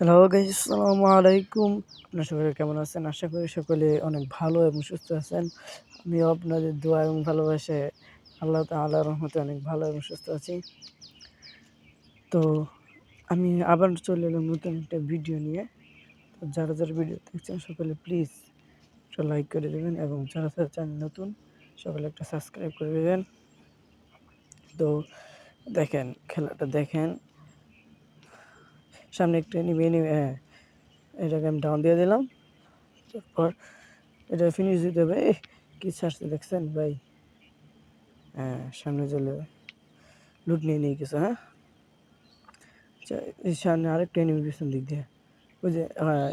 Hello guys, আসসালামু আলাইকুম। আপনারা সকলে কেমন আছেন? আশা করি সকলে অনেক ভালো এবং সুস্থ আছেন। আমিও আপনাদের দোয়া এবং ভালোবাসায় আল্লাহ তাআলার রহমতে অনেক ভালো এবং সুস্থ আছি। তো আমি আবার চলে এলাম নতুন একটা ভিডিও নিয়ে। তো যারা ভিডিও দেখছেন সকলে প্লিজ একটা লাইক করে দেবেন এবং যারা চ্যানেল নতুন সকলে একটা সাবস্ক্রাইব করে দেবেন। তো দেখেন, খেলাটা দেখেন। সামনে একটা এনিমি, এটাকে আমি ডাউন দিয়ে দিলাম। তারপর এটা ফিনিশ দিতে হবে। কি ছাড়ছে দেখছেন ভাই? সামনে চলে লুট নিয়ে নিয়ে কিছু। আচ্ছা, এই সামনে আরেকটা এনিমি পিছন দিক দিয়ে। ওই যে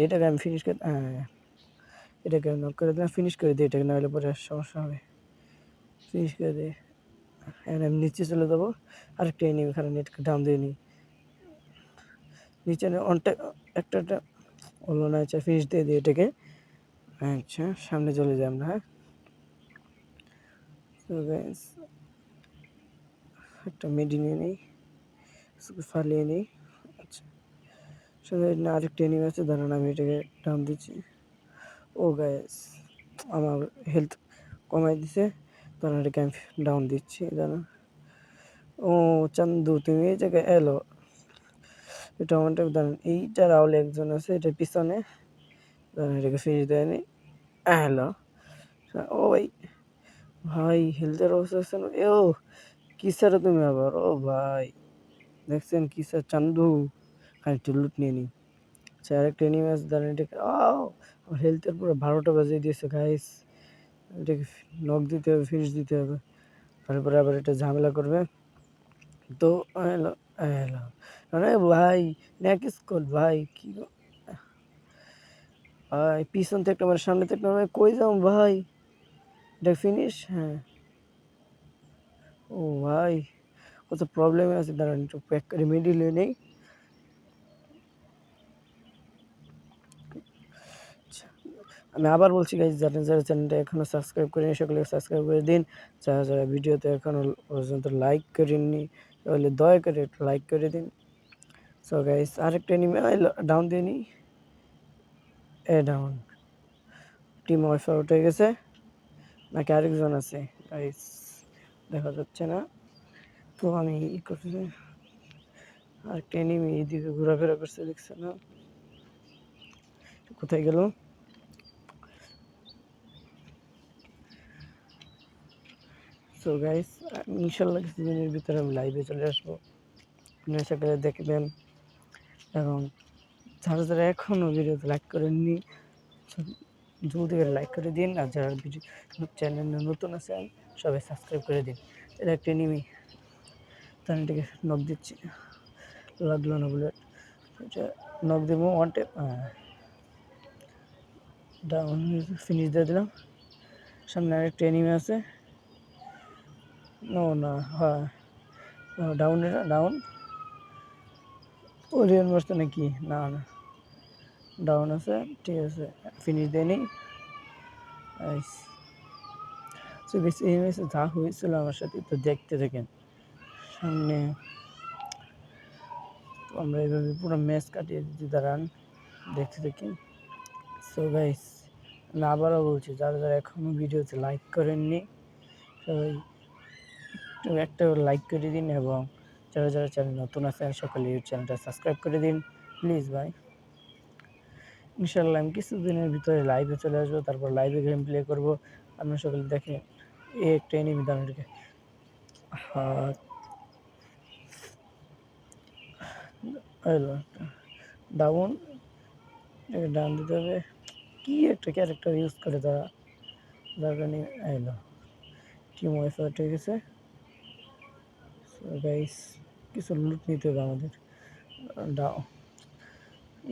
এটাকে আমি ফিনিশ করে, এটাকে নক করে দিলাম, ফিনিশ করে দিই এটাকে, নাহলে পরে সমস্যা হবে। ফিনিশ করে দিই। আমি নিচে চলে যাবো। আরেকটা এনিমি, খারাপ এটাকে ডাউন দিয়ে নিই। নিচে অনটা একটা হলো না। আচ্ছা, ফিনিশ দিয়ে দিই এটাকে। আচ্ছা, সামনে চলে যাই আমরা। একটা মেডি নিয়ে নিই, ফালিয়ে নিই। আচ্ছা, সামনে আরেকটা এনিমি আছে, দাঁড়ান আমি এটাকে ডাউন দিচ্ছি। ও গাইস, আমার হেলথ কমাই দিছে, দাঁড়ান এটাকে আমি ডাউন দিচ্ছি। দাঁড়ান। ও চান্দু, তুমি এই জায়গায় এলো? এটা আমাদের দাঁড়ান, এইটা রাহুল একজন আছে এটার পিছনে। দাঁড়ান এটাকে ফিনিশ দেয়নি। হ্যালো। ও ভাই, ভাই হেলথের অবস্থা আছে না? ও কি স্যার তুমি আবার? ও ভাই, দেখছেন কি স্যার? চান্দু, খানিকটা লুট নিয়ে নি। আচ্ছা, আরেকটা এনিমি আছে, দাঁড়ান এটাকে। আমার হেলথের পুরো 12টা বাজিয়ে দিয়েছে গাইস। এটাকে নক দিতে হবে, ফিনিশ দিতে হবে, তারপরে আবার এটা ঝামেলা করবে। তো এলো, এলো। আরে ভাই, নেক স্কোর ভাই, কি ভাই, পিছন থেকে একটা, সামনে থেকে একটা, কই যাও ভাই? এটা ফিনিশ? হ্যাঁ। ও ভাই, কত প্রবলেমে আছে, দাঁড়ান একটু প্যাক করে মিডিল নেই। আমি আবার বলছি গাইজ, যারা চ্যানেলটা এখনো সাবস্ক্রাইব করেনি সকলে সাবস্ক্রাইব করে দিন। যারা ভিডিওতে এখনো পর্যন্ত লাইক করেননি তাহলে দয়া করে একটু লাইক করে দিন। সো গাইজ, আরেকটা এনিমি ডাউন দিয়ে নিই। ডাউন। টিম ওয়াইফ আউট হয়ে গেছে, নাকি আরেকজন আছে গাইজ? দেখা যাচ্ছে না। তো আমি ই করছি, আরেকটা এনিমি এইদিকে ঘোরাফেরা করছে, দেখছে না? কোথায় গেল? সো গাইস, ইনশাল্লাহ কিছুদিনের ভিতরে আমি লাইভে চলে আসবো, আপনারা সকলে দেখবেন। এবং যারা এখনও ভিডিওতে লাইক করেননি জলদি করে লাইক করে দিন, আর যারা ভিডিও চ্যানেলে নতুন আছেন সবাই সাবস্ক্রাইব করে দিন। এটা একটা এনিমি, তার এটাকে নক দিচ্ছি, লাগলো না বুলেট। এটা নক দেবো, ওয়ান ট্যাপ, ডাউন, ফিনিশ দিয়ে দিলাম। সামনে আরেকটা এনিমি আছে। নো না, ডাউন, এটা ডাউন। ওরিয়ন মারছে নাকি? না না, ডাউন আছে, ঠিক আছে, ফিনিশ দিয়ে নিই। সো বেশি এই ম্যাচে যা হয়েছিল আমার সাথে তো দেখতে থাকেন। সামনে আমরা এইভাবে পুরো ম্যাচ কাটিয়ে দিতে, দাঁড়ান দেখতে থাকি। সো গাইস, আমি আবারও বলছি, যারা এখনও ভিডিওতে লাইক করেননি সবাই একটা লাইক করে দিন, এবং যারা চ্যানেল নতুন আছেন সকলে এই চ্যানেলটা সাবস্ক্রাইব করে দিন প্লিজ ভাই। ইনশাল্লাহ আমি কিছুদিনের ভিতরে লাইভে চলে আসবো, তারপর লাইভে গেম প্লে করবো। আপনারা সকলে দেখেন, এই একটা এনিমি, দাঁড়ান এটাকে ডাউন, ডাউন দিতে হবে। কি একটা ক্যারেক্টার ইউজ করে তারা, দরকার নেই। এলো, টিম ওয়াইফ আউট হয়ে গেছে। গাইস, কিছু লুট নিতে হবে আমাদের। ডাও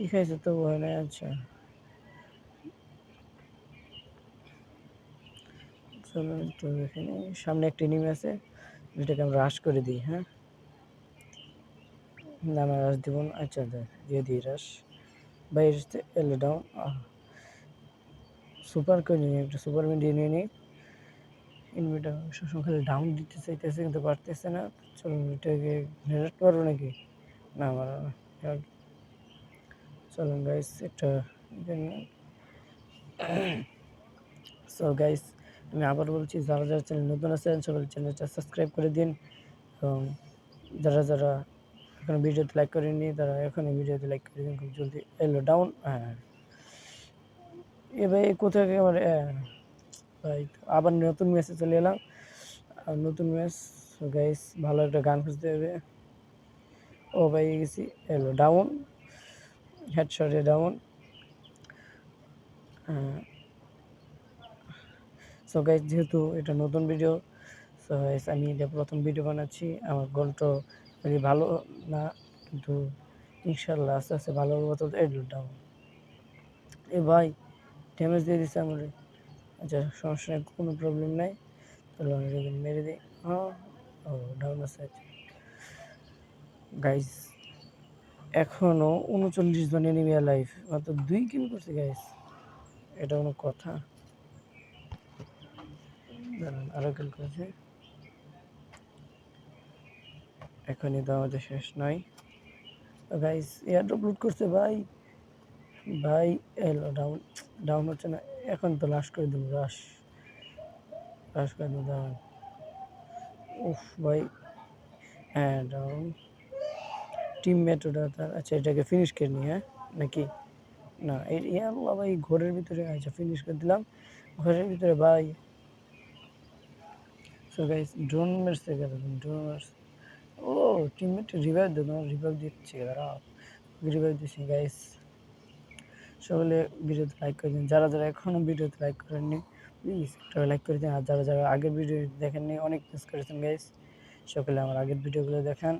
ই খাইছে তো হয় না। আচ্ছা, চলো একটু এখানে সামনে একটা এনিমি আছে, যেটাকে আমরা রাশ করে দিই। হ্যাঁ, না আমরা রাশ দিব না। আচ্ছা, দিয়ে দিই রাশ। বাইরে এলো ডাউন, সুপার করে নিই, একটা সুপার মিডিয়ে নিয়ে নিই। ইনভিটা সবসময় খালি ডাউন দিতে চাইতেছে কিন্তু পারতেছে না। চলো এটাকে গ্রেনেড মারবো নাকি? না, মারো না। চলুন গাইস একটা সো গাইস আমি আবার বলছি, যারা যারা চ্যানেল নতুন আছেন সবাই চ্যানেলটা সাবস্ক্রাইব করে দিন, এবং যারা যারা এখন ভিডিওতে লাইক করেননি তারা এখনই ভিডিওতে লাইক করে দিন খুব জলদি। এলো ডাউন, হ্যাঁ এ ভাই কোথায় একেবারে ভাই আবার নতুন ম্যাচে চলে এলাম, আর নতুন ম্যাচ। গাইস ভালো একটা গান খুঁজতে হবে। ও ভাই গেছি, এলো ডাউন, হেডশটে ডাউন। সো গাইস যেহেতু এটা নতুন ভিডিও, সো গাইস আমি এটা প্রথম ভিডিও বানাচ্ছি, আমার কণ্ঠ যদি ভালো না, কিন্তু ইনশাল্লাহ আস্তে আস্তে ভালো হবে। তো এলো ডাউন, এ ভাই ড্যামেজ দিয়ে দিচ্ছে আমার। আচ্ছা সমস্যা নেই, কোনো প্রবলেম নাই, তাহলে আমি যদি মেরে দিই। হ্যাঁ, ও ডাউন আছে। গাইস এখনো 39 জন এনিমি লাইফ, মাত্র 2 কিল করছে গাইস, এটা কোনো কথা? দাঁড়ান আরো কিল করেছে, এখনই তো আমাদের শেষ নয়। গাইস এয়ারড্রপ লুট করছে ভাই, ভাই এলো ডাউন, ডাউন হচ্ছে না, এখন তো লাস্ট করে দেবো, রাশ রাশ করে দেবো, দাঁড়ান। উফ ভাই, হ্যাঁ ডাউন, টিমমেট ওটা তার। আচ্ছা এটাকে ফিনিশ করে নি, হ্যাঁ নাকি না? এই আল্লাহ ভাই ঘরের ভিতরে, আচ্ছা ফিনিশ করে দিলাম ঘরের ভিতরে ভাই। সো গাইস ড্রোন মেরছে কেন, ড্রোন মারছে। ও টিমমেট রিভাইভ দেবো, রিভাইভ দিচ্ছে, দাঁড়াও রিভাইভ দিচ্ছি। গাইস সকলে ভিডিওতে লাইক করে দিন, যারা যারা এখনও ভিডিওতে লাইক করেননি প্লিজ একটা লাইক করে দিন, আর যারা যারা আগের ভিডিও দেখেননি অনেক মিস করেছেন গাইস, সকলে আমার আগের ভিডিওগুলো দেখান।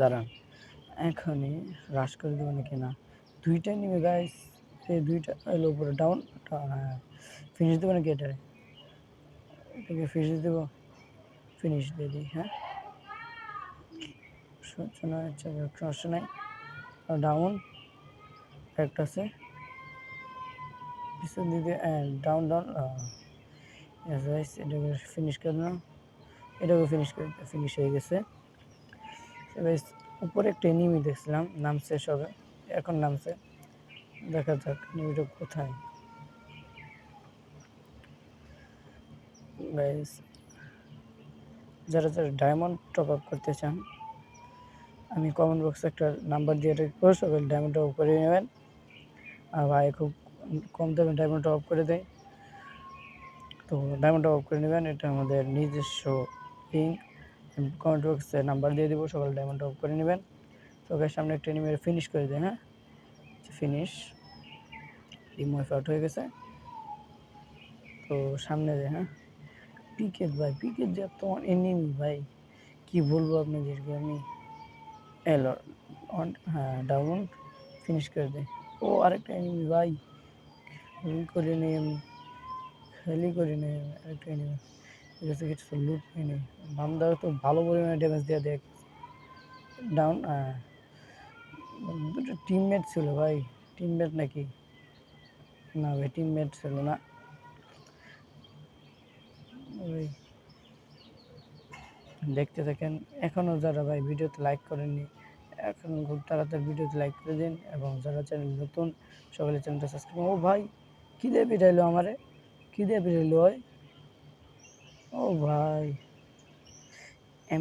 দাঁড়ান এখনই রাশ করে দেবো নাকি না, দুইটা নিবে গাইস, এই দুইটা এলো উপরে ডাউন। হ্যাঁ ফিনিশ দেবো নাকি এটারে, এটাকে ফিনিশ দেবো, ফিনিশ দিয়ে দিই। হ্যাঁ সমস্যা নাই, আচ্ছা সমস্যা নাই, ডাউন একটা আছে পিছন দিকে, ডাউন ডাউন। গাইস এটাকে ফিনিশ করে দিলাম, এটাকে ফিনিশ হয়ে গেছে। গাইস উপরে একটা এনিমি দেখছিলাম নামছে সবে, এখন নামছে, দেখা যাক এনিমিটা কোথায়। গাইস যারা যারা ডায়মন্ড টপ আপ করতে চান, আমি কমেন্ট বক্সে একটা নাম্বার দিয়ে রাখবো, সবাই ডায়মন্ড টপ আপ করে নেবেন। আর ভাই খুব কম দামে ডায়মন্ড টপ আপ করে দেয়, তো ডায়মন্ড টপ আপ করে নেবেন, এটা আমাদের নিজস্ব লিঙ্ক, কমেন্ট বক্সে নাম্বার দিয়ে দেবো, সবাই ডায়মন্ড টপ আপ করে নেবেন। তো গাইস সামনে একটা এনিমি ফিনিশ করে দেয়, হ্যাঁ ফিনিশ, টিম ওয়াইপ আউট হয়ে গেছে। তো সামনে যায়, হ্যাঁ পিকেট ভাই, পিকেট যে তোমার এনিমি ভাই, কি বলবো আপনাদেরকে আমি। এলো অন, হ্যাঁ ডাউন, ফিনিশ করে দেয়। ও আরেকটা এনিমি ভাই, খেলি করি নেই আমি, খেলি করি নেই আরেকটা এনিমি, ঠিক আছে কিছু লুট নিয়ে নেই, বামদাও তো ভালো পরিমাণে ড্যামেজ দিয়ে দেখ। ডাউন, দুটো টিমমেট ছিল ভাই, টিমমেট নাকি না ভাই, টিমমেট ছিল না ভাই। দেখতে থাকেন, এখনও যারা ভাই ভিডিওতে লাইক করেননি এখন খুব তাড়াতাড়ি ভিডিওতে লাইক করে দিন, এবং যারা চ্যানেল নতুন সকলে চ্যানেলটা সাবস্ক্রাইব। ও ভাই কী দিয়ে পিটাইলো আমারে, কী দিয়ে পিটাইলো ভাই, ও ভাই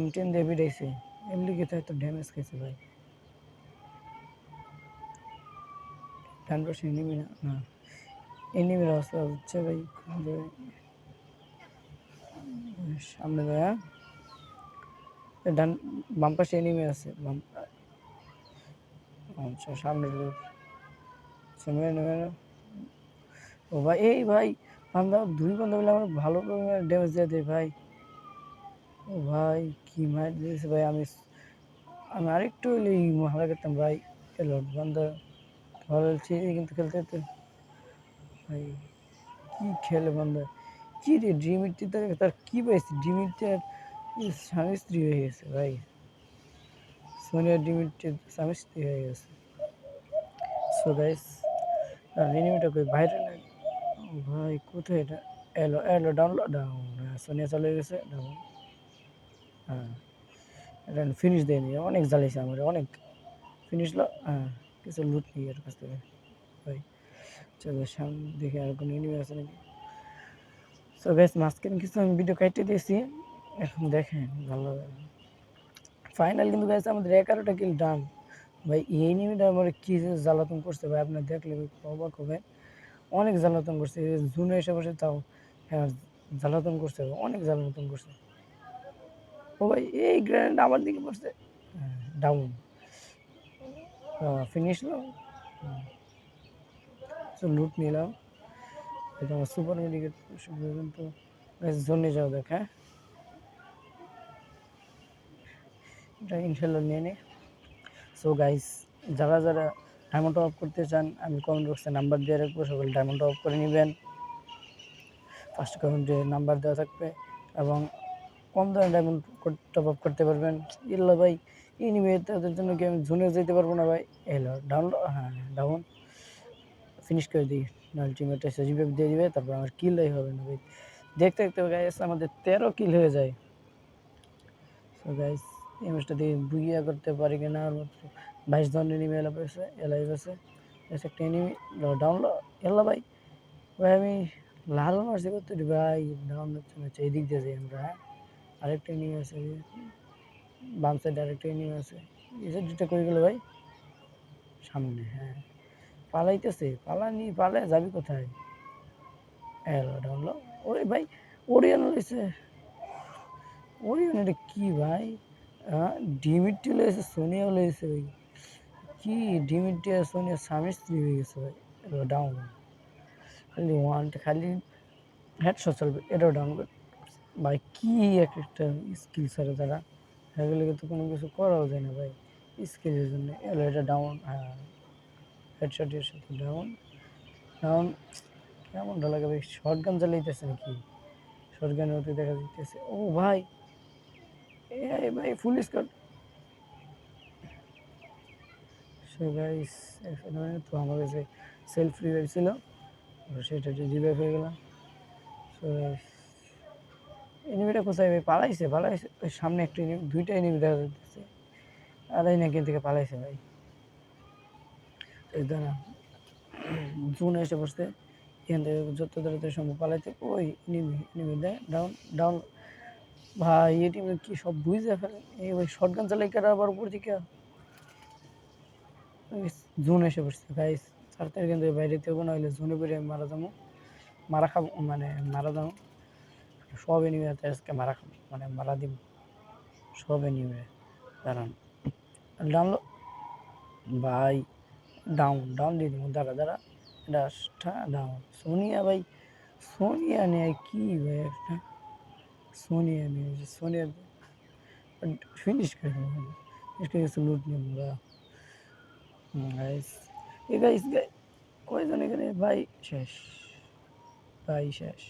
M10 দিয়ে পিটাইছে, এমনি কি তো ড্যামেজ খাইছে ভাই। ডান পাশে এনিমি না, না এনিমির অবস্থা হচ্ছে ভাই, সামনে ভাইয়া ডান বাম পাশে এনিমি আছে, বাম আচ্ছা সামনে সামনে নেমে। ও ভাই এই ভাই বান্দা, দুই বান্দা মিলে আমার ভালো পরিমাণে ড্যামেজ দিয়ে দেয় ভাই। ও ভাই কি মার দিয়েছে ভাই, আমি আমি আরেকটু হলে হারা করতাম ভাই। এলো বান্দা ভালো খেলছি কিন্তু খেলতে খেলতে ভাই কি খেলে বান্দা, কি রে ড্রিম ইটটি তার কি পাইছে, ড্রিম ইটটি আর স্বামী স্ত্রী হয়ে গেছে ভাই, সোনিয়া ড্রিম ইটটি স্বামী স্ত্রী হয়ে গেছে। সো গাইস এনিমিটা কই বাইরে না, ও ভাই কোথায় এটা, এলো এলো ডাউনলোড ডাউন, সোনিয়া চলে গেছে ডাউন। হ্যাঁ এটা ফিনিশ দেয়নি, অনেক জ্বালিয়েছে আমার, অনেক ফিনিশ লো, হ্যাঁ কিছু লুট নিই এর কাছ থেকে ভাই। চলো সামনে দেখি আর কোনো এনিমি আছে নাকি। সো গাইস মাঝখানে কিছু আমি ভিডিও কাটতে দিয়েছি, এখন দেখেন ভালো। ফাইনাল কিন্তু গাইস আমাদের 11টা কিল ডান ভাই। এই এনিমিটা আমার কি যে জ্বালাতন করছে ভাই, আপনার দেখলে অবাক হবেন। অনেক জ্বালাতন করছে, জুনে এসে বসে তাও হ্যাঁ জ্বালাতন করছে, অনেক জ্বালাতন করছে। ও ভাই এই গ্রেনেড আমার দিকে পড়ছে, ডাউন ফিনিশ লো। লুট নিলাম, এটা আমার সুপার মেডিকেট পর্যন্ত জোনে যাও দেখ। হ্যাঁ এটা ইনশাল্লাহ নিয়ে নে। সো গাইস যারা যারা ডায়মন্ড টপ করতে চান আমি কমেন্ট বক্সে নাম্বার দিয়ে রাখবো, সকলে ডায়মন্ড টপ করে নেবেন। ফার্স্ট কমেন্টে নাম্বার দেওয়া থাকবে এবং কম দামে ডায়মন্ড টপ আপ করতে পারবেন। ইল্লা ভাই এনিমি তাদের জন্য কি আমি জোনে যেতে পারবো না ভাই। এলো ডাউন, হ্যাঁ ডাউন ফিনিশ করে দিই, আলটিমেট এসে রিভাইভ দিয়ে দিবে, তারপর আমার কিলই হবে না ভাই। দেখতে দেখতে গাইস আমাদের 13 কিল হয়ে যায়। সো গাইস এই ম্যাচটা দিয়ে বুগিয়া করতে পারি কিনা। আর মাত্র 22 জন এনিমি এলাই আছে একটা এনিমি ডাউন এল্লা ভাই। ভাই আমি লাল মারছি কত ভাই, ডাউন হচ্ছে না, এই দিক দিয়ে যাই আমরা। হ্যাঁ আরেকটা এনিমি আছে, বাম সাইডে আরেকটা এনিমি আছে। এই যে দুটা করে গেল ভাই সামনে। হ্যাঁ পালাইতেছে, পালানি পালে যাবি কোথায়। এলো ডাউন লো। ওরে ভাই ওরিয়ান লইছে, ওরিয়ান এটা কি ভাই। হ্যাঁ ডিমিট্রি লইছে, সোনিয়াও লইছে ভাই। কি ডিমিট্রি আর সোনিয়া স্বামী স্ত্রী হয়ে গেছে ভাই। এলো ডাউন, খালি ওয়ানটা খালি হেডশট চলবে, এটাও ডাউন ভাই। কি এক একটা স্কিল ছাড়া তারা, এগুলো তো কোনো কিছু করাও যায় না ভাই স্কিলের জন্য। এলো এটা ডাউন, হ্যাঁ হেডশটের সাথে ডাউন। ডাউন কেমনটা লাগে ভাই, শর্ট গান চালাইতেছে নাকি, শর্ট গানের মতো দেখা যাইতেছে। ও ভাই এ ভাই ফুল স্কোয়াড। সো গাইস তো আমার কাছে সেলফ রিভাইভ ছিল, সেটা রিভাইভ হয়ে গেলাম। সো গাইস এনিমিটা কোথায় ভাই, পালাইছে পালাইছে ওই সামনে একটা এনিমি, দুইটা এনিমি দেখা যাচ্ছে। আর এই নাকি থেকে পালাইছে ভাই। এই দাঁড়া জুন এসে বসতে, এখান থেকে যত তাড়াতাড়ি সম্ভব পালাইতে। ওই এনিমি এনিমি দেয় ডাউন ডাউন ভাই। এটি কি সব বুঝে ফেলেন এই ভাই, শর্ট গান চালাই কারা আবার উপর দিকে। জুন এসে পড়ছে গাইস, তাড়াতাড়ি কিন্তু বাইরে থেকে না হইলে জুনে পড়ে মারা যাবো, মারা খাবো মানে মারা যাবো। সব এনিমি আছে আজকে মারা খাবো মানে মারা দিব সব এনিমি। দাঁড়ান ডাউন ভাই, ডাউন ডাউন দিয়ে দিব, দাঁড়া দাঁড়া ডাসটা ডাউন। সোনিয়া ভাই, সোনিয়া নিয়ে কি ভাই একটা, সোনিয়া নিয়ে সোনিয়া ফিনিশ করে দেবো, ফিনিশ করে গেছে লুট নিয়ে আমরা। গাইস এ গাইস কয়জন এখানে ভাই, শেষ ভাই শেষ।